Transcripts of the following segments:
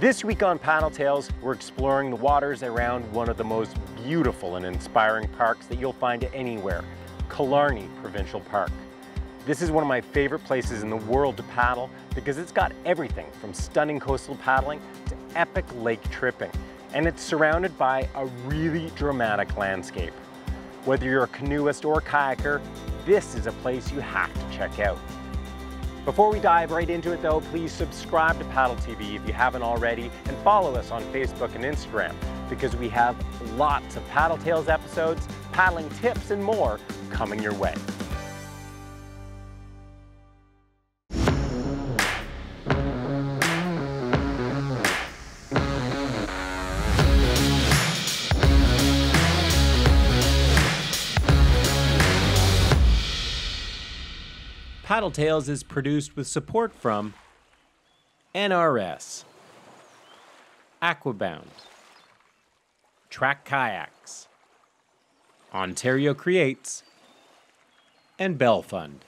This week on Paddle Tales, we're exploring the waters around one of the most beautiful and inspiring parks that you'll find anywhere, Killarney Provincial Park. This is one of my favorite places in the world to paddle because it's got everything from stunning coastal paddling to epic lake tripping. And it's surrounded by a really dramatic landscape. Whether you're a canoeist or kayaker, this is a place you have to check out. Before we dive right into it though, please subscribe to Paddle TV if you haven't already, and follow us on Facebook and Instagram because we have lots of Paddle Tales episodes, paddling tips, and more coming your way. Paddle Tales is produced with support from NRS, Aquabound, Track Kayaks, Ontario Creates, and Bell Fund.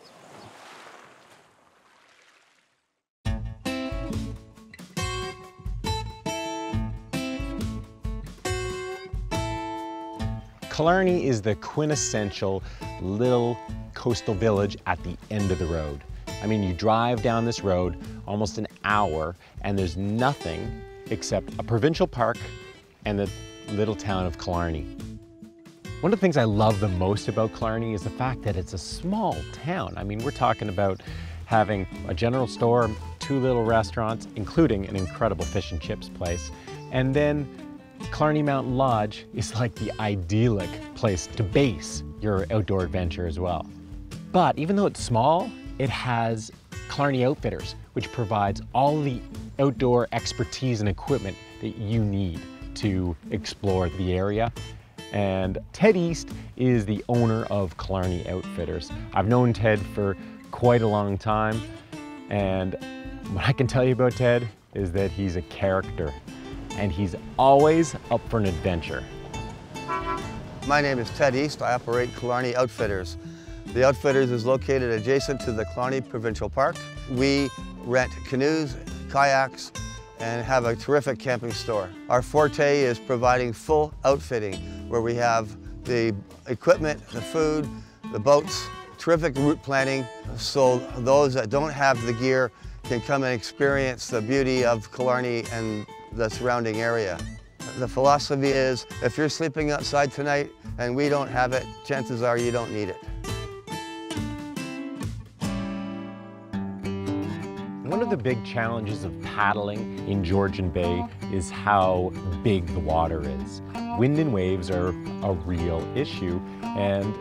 Killarney is the quintessential little coastal village at the end of the road. I mean, you drive down this road almost an hour and there's nothing except a provincial park and the little town of Killarney. One of the things I love the most about Killarney is the fact that it's a small town. I mean, we're talking about having a general store, 2 little restaurants, including an incredible fish and chips place, and then Killarney Mountain Lodge is like the idyllic place to base your outdoor adventure as well. But even though it's small, it has Killarney Outfitters, which provides all the outdoor expertise and equipment that you need to explore the area. And Ted East is the owner of Killarney Outfitters. I've known Ted for quite a long time, and what I can tell you about Ted is that he's a character, and he's always up for an adventure. My name is Ted East. I operate Killarney Outfitters. The Outfitters is located adjacent to the Killarney Provincial Park. We rent canoes, kayaks, and have a terrific camping store. Our forte is providing full outfitting, where we have the equipment, the food, the boats, terrific route planning, so those that don't have the gear can come and experience the beauty of Killarney and the surrounding area. The philosophy is, if you're sleeping outside tonight and we don't have it, chances are you don't need it. One of the big challenges of paddling in Georgian Bay is how big the water is. Wind and waves are a real issue, and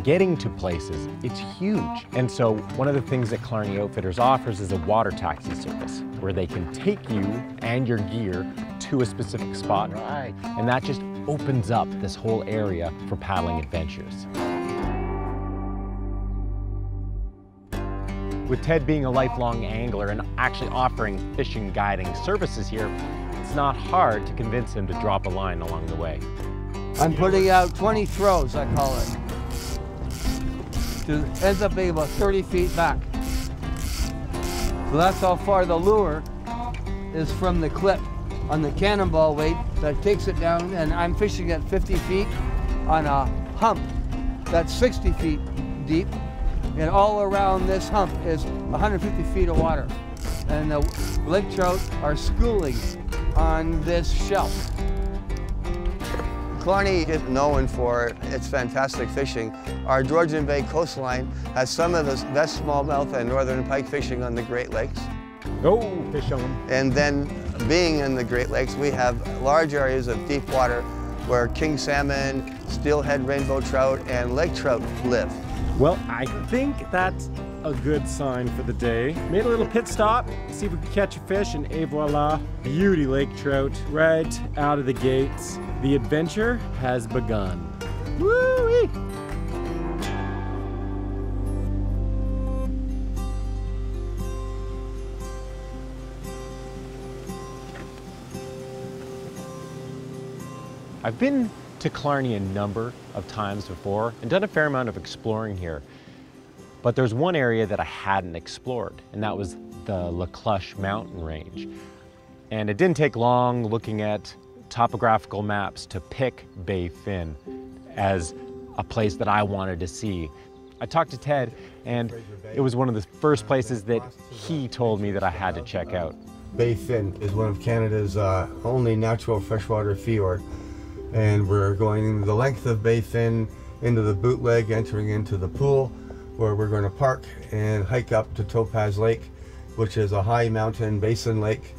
getting to places, it's huge. And so one of the things that Killarney Outfitters offers is a water taxi service where they can take you and your gear to a specific spot. Right. And that just opens up this whole area for paddling adventures. With Ted being a lifelong angler and actually offering fishing guiding services here, it's not hard to convince him to drop a line along the way. I'm putting out 20 throws, I call it. It ends up being about 30 feet back. So that's how far the lure is from the clip on the cannonball weight that takes it down, and I'm fishing at 50 feet on a hump that's 60 feet deep, and all around this hump is 150 feet of water. And the lake trout are schooling on this shelf. Killarney is known for its fantastic fishing. Our Georgian Bay coastline has some of the best smallmouth and northern pike fishing on the Great Lakes. Oh, fish on them. And then being in the Great Lakes, we have large areas of deep water where king salmon, steelhead rainbow trout, and lake trout live. Well, I think that's a good sign for the day. Made a little pit stop, see if we could catch a fish, and et voila, beauty lake trout right out of the gates. The adventure has begun. Woo-wee! I've been to Killarney a number of times before and done a fair amount of exploring here. But there's one area that I hadn't explored, and that was the La Clush mountain range. And it didn't take long looking at topographical maps to pick Baie Fine as a place that I wanted to see. I talked to Ted, and it was one of the first places that he told me that I had to check out. Baie Fine is one of Canada's only natural freshwater fjord, and we're going the length of Baie Fine into the bootleg, entering into the pool, where we're going to park and hike up to Topaz Lake, which is a high mountain basin lake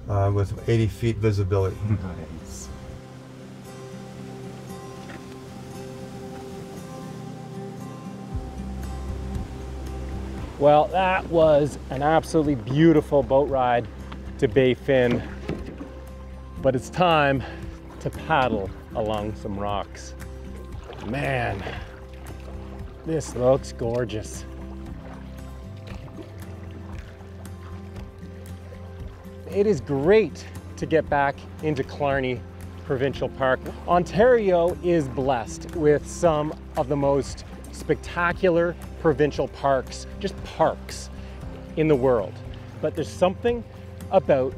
with 80 feet visibility. Nice. Well, that was an absolutely beautiful boat ride to Baie Fine, but it's time to paddle along some rocks. Man, this looks gorgeous. It is great to get back into Killarney Provincial Park. Ontario is blessed with some of the most spectacular provincial parks, just parks in the world. But there's something about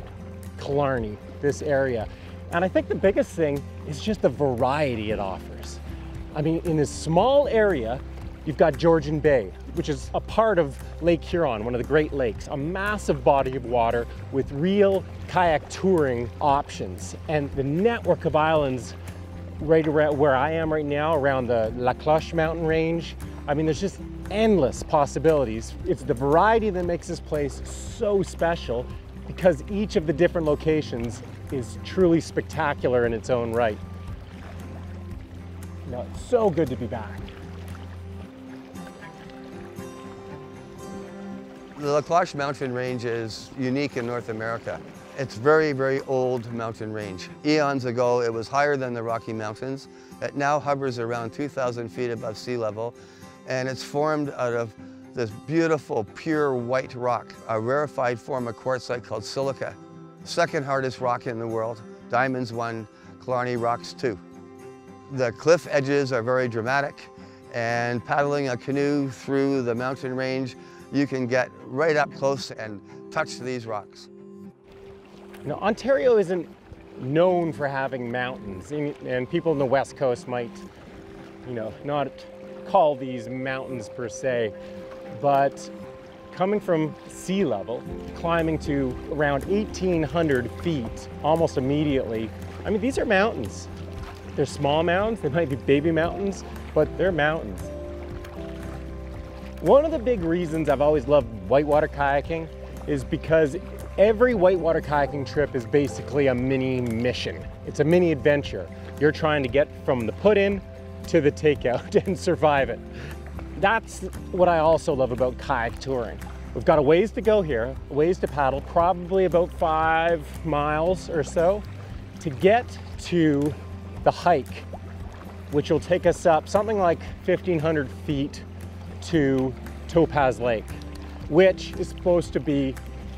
Killarney, this area. And I think the biggest thing is just the variety it offers. I mean, in this small area, you've got Georgian Bay, which is a part of Lake Huron, one of the Great Lakes, a massive body of water with real kayak touring options. And the network of islands right around where I am right now, around the La Cloche mountain range, I mean, there's just endless possibilities. It's the variety that makes this place so special, because each of the different locations is truly spectacular in its own right. You know, it's so good to be back. The La Cloche mountain range is unique in North America. It's very, very old mountain range. Eons ago, it was higher than the Rocky Mountains. It now hovers around 2,000 feet above sea level, and it's formed out of this beautiful, pure white rock, a rarefied form of quartzite called silica. Second hardest rock in the world. Diamonds 1, Killarney rocks 2. The cliff edges are very dramatic, and paddling a canoe through the mountain range, you can get right up close and touch these rocks. You know, Ontario isn't known for having mountains, and people in the West Coast might, you know, not call these mountains per se, but coming from sea level, climbing to around 1,800 feet almost immediately, I mean, these are mountains. They're small mountains, they might be baby mountains, but they're mountains. One of the big reasons I've always loved whitewater kayaking is because every whitewater kayaking trip is basically a mini mission. It's a mini adventure. You're trying to get from the put-in to the takeout and survive it. That's what I also love about kayak touring. We've got a ways to go here, a ways to paddle, probably about 5 miles or so, to get to the hike, which will take us up something like 1,500 feet to Topaz Lake, which is supposed to be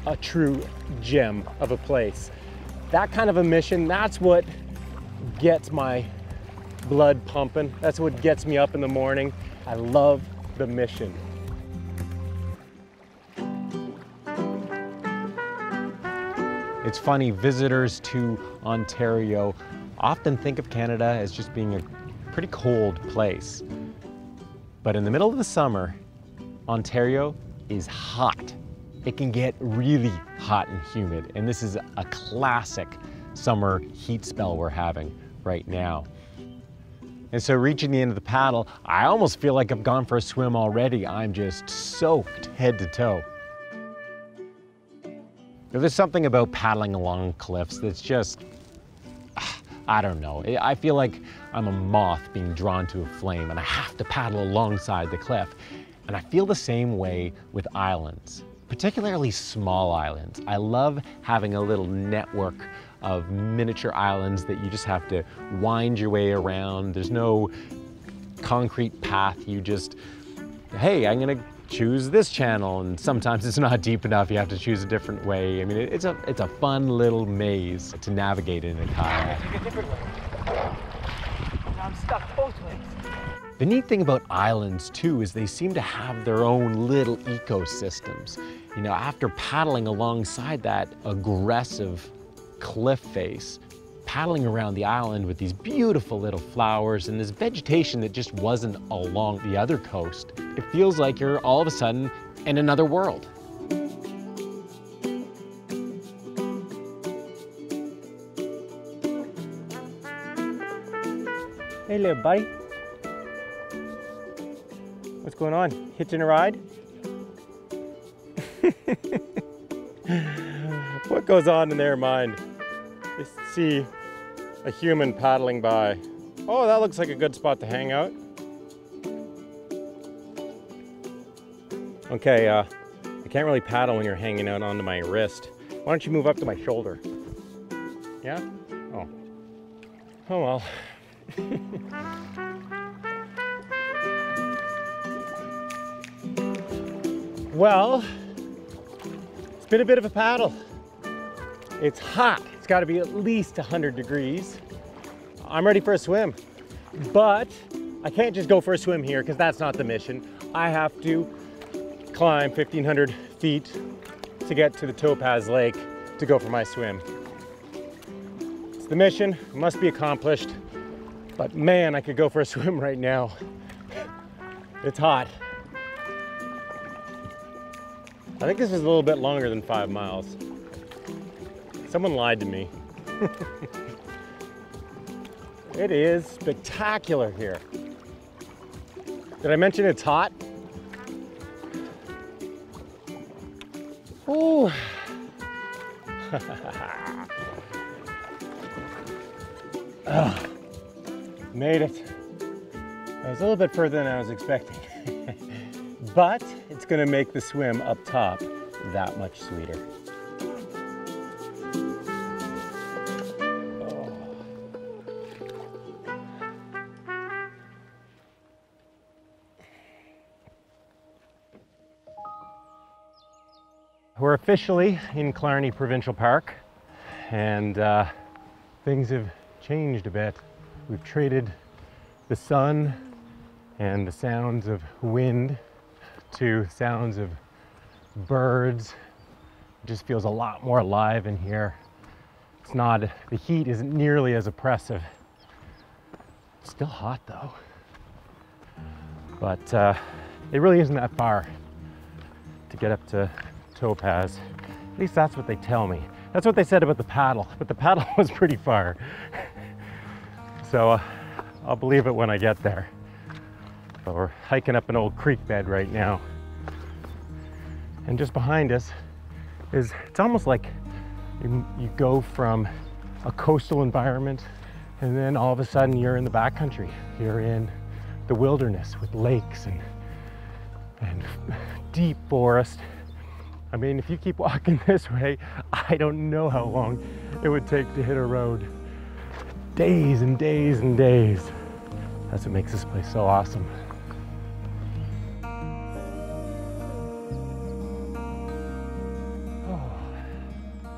a true gem of a place. That kind of a mission, that's what gets my blood pumping. That's what gets me up in the morning. I love the mission. It's funny, visitors to Ontario often think of Canada as just being a pretty cold place. But in the middle of the summer, Ontario is hot. It can get really hot and humid, and this is a classic summer heat spell we're having right now. And so reaching the end of the paddle, I almost feel like I've gone for a swim already. I'm just soaked head to toe. There's something about paddling along cliffs that's just, I don't know. I feel like I'm a moth being drawn to a flame, and I have to paddle alongside the cliff. And I feel the same way with islands, particularly small islands. I love having a little network of miniature islands that you just have to wind your way around. There's no concrete path. You just, hey, I'm gonna choose this channel, and sometimes it's not deep enough. You have to choose a different way. I mean, it's a fun little maze to navigate in a kayak. Take a different way. Now I'm stuck both ways. The neat thing about islands too is they seem to have their own little ecosystems. You know, after paddling alongside that aggressive cliff face, paddling around the island with these beautiful little flowers and this vegetation that just wasn't along the other coast. It feels like you're all of a sudden in another world. Hey, little buddy. What's going on? Hitching a ride? What goes on in their mind? They see a human paddling by. Oh, that looks like a good spot to hang out. Okay, I can't really paddle when you're hanging out onto my wrist. Why don't you move up to my shoulder? Yeah? Oh. Oh well. Well, it's been a bit of a paddle. It's hot. It's got to be at least 100 degrees. I'm ready for a swim, but I can't just go for a swim here because that's not the mission. I have to climb 1,500 feet to get to the Topaz Lake to go for my swim. It's the mission, it must be accomplished, but man, I could go for a swim right now. It's hot. I think this is a little bit longer than 5 miles. Someone lied to me. It is spectacular here. Did I mention it's hot? Ooh. Oh, made it. It was a little bit further than I was expecting. But it's gonna make the swim up top that much sweeter. Oh. We're officially in Killarney Provincial Park, and things have changed a bit. We've traded the sun and the sounds of wind to sounds of birds. It just feels a lot more alive in here. It's not, the heat isn't nearly as oppressive. It's still hot though. But it really isn't that far to get up to Topaz. At least that's what they tell me. That's what they said about the paddle, but the paddle was pretty far. So I'll believe it when I get there. But we're hiking up an old creek bed right now. And just behind us is, it's almost like you go from a coastal environment and then all of a sudden you're in the backcountry. You're in the wilderness with lakes and deep forest. I mean, if you keep walking this way, I don't know how long it would take to hit a road. Days and days and days. That's what makes this place so awesome.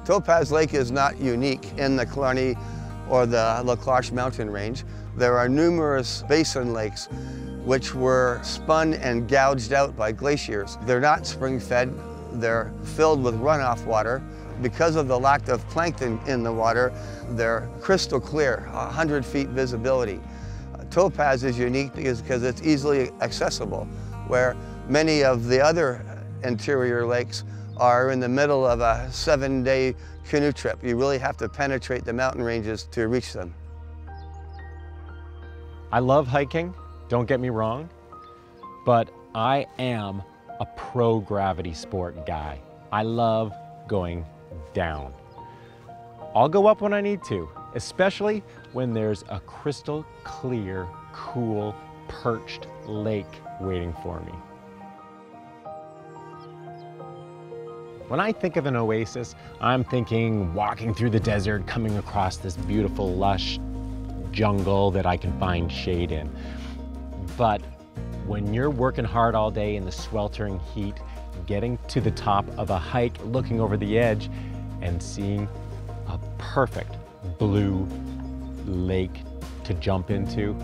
Topaz Lake is not unique in the Killarney or the La Cloche mountain range. There are numerous basin lakes which were spun and gouged out by glaciers. They're not spring-fed, they're filled with runoff water. Because of the lack of plankton in the water, they're crystal clear, 100 feet visibility. Topaz is unique because it's easily accessible, where many of the other interior lakes are in the middle of a 7-day canoe trip. You really have to penetrate the mountain ranges to reach them. I love hiking, don't get me wrong, but I am a pro-gravity sport guy. I love going down. I'll go up when I need to, especially when there's a crystal clear, cool, perched lake waiting for me. When I think of an oasis, I'm thinking walking through the desert, coming across this beautiful, lush jungle that I can find shade in. But when you're working hard all day in the sweltering heat, getting to the top of a hike, looking over the edge, and seeing a perfect blue lake to jump into,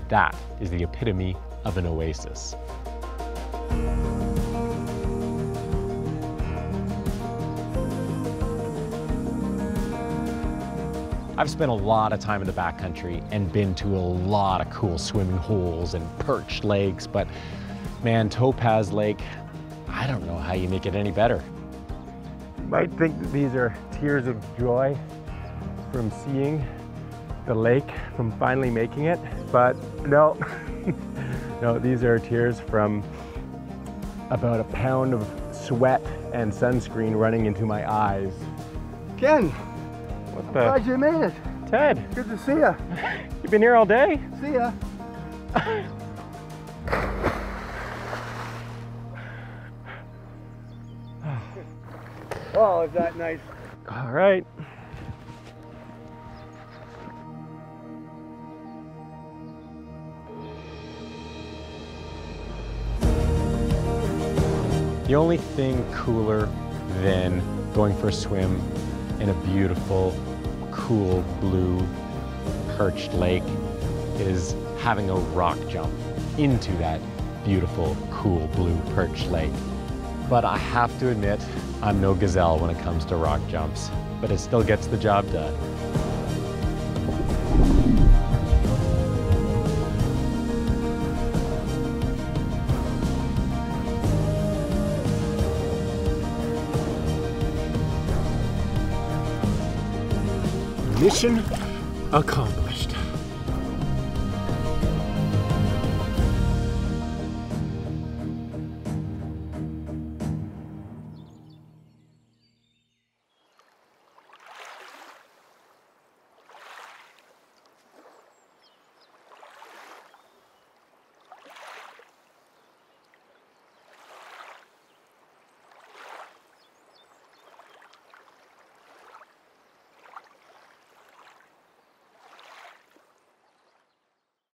that is the epitome of an oasis. I've spent a lot of time in the backcountry and been to a lot of cool swimming holes and perched lakes, but man, Topaz Lake, I don't know how you make it any better. You might think that these are tears of joy from seeing the lake, from finally making it, but no. No, these are tears from about a pound of sweat and sunscreen running into my eyes. Ken, What the? glad you made it. Ted, Good to see ya. you've been here all day? See ya. Oh, is that nice? All right. The only thing cooler than going for a swim in a beautiful, cool, blue, perched lake is having a rock jump into that beautiful, cool, blue, perched lake. But I have to admit, I'm no gazelle when it comes to rock jumps, but it still gets the job done. Mission accomplished.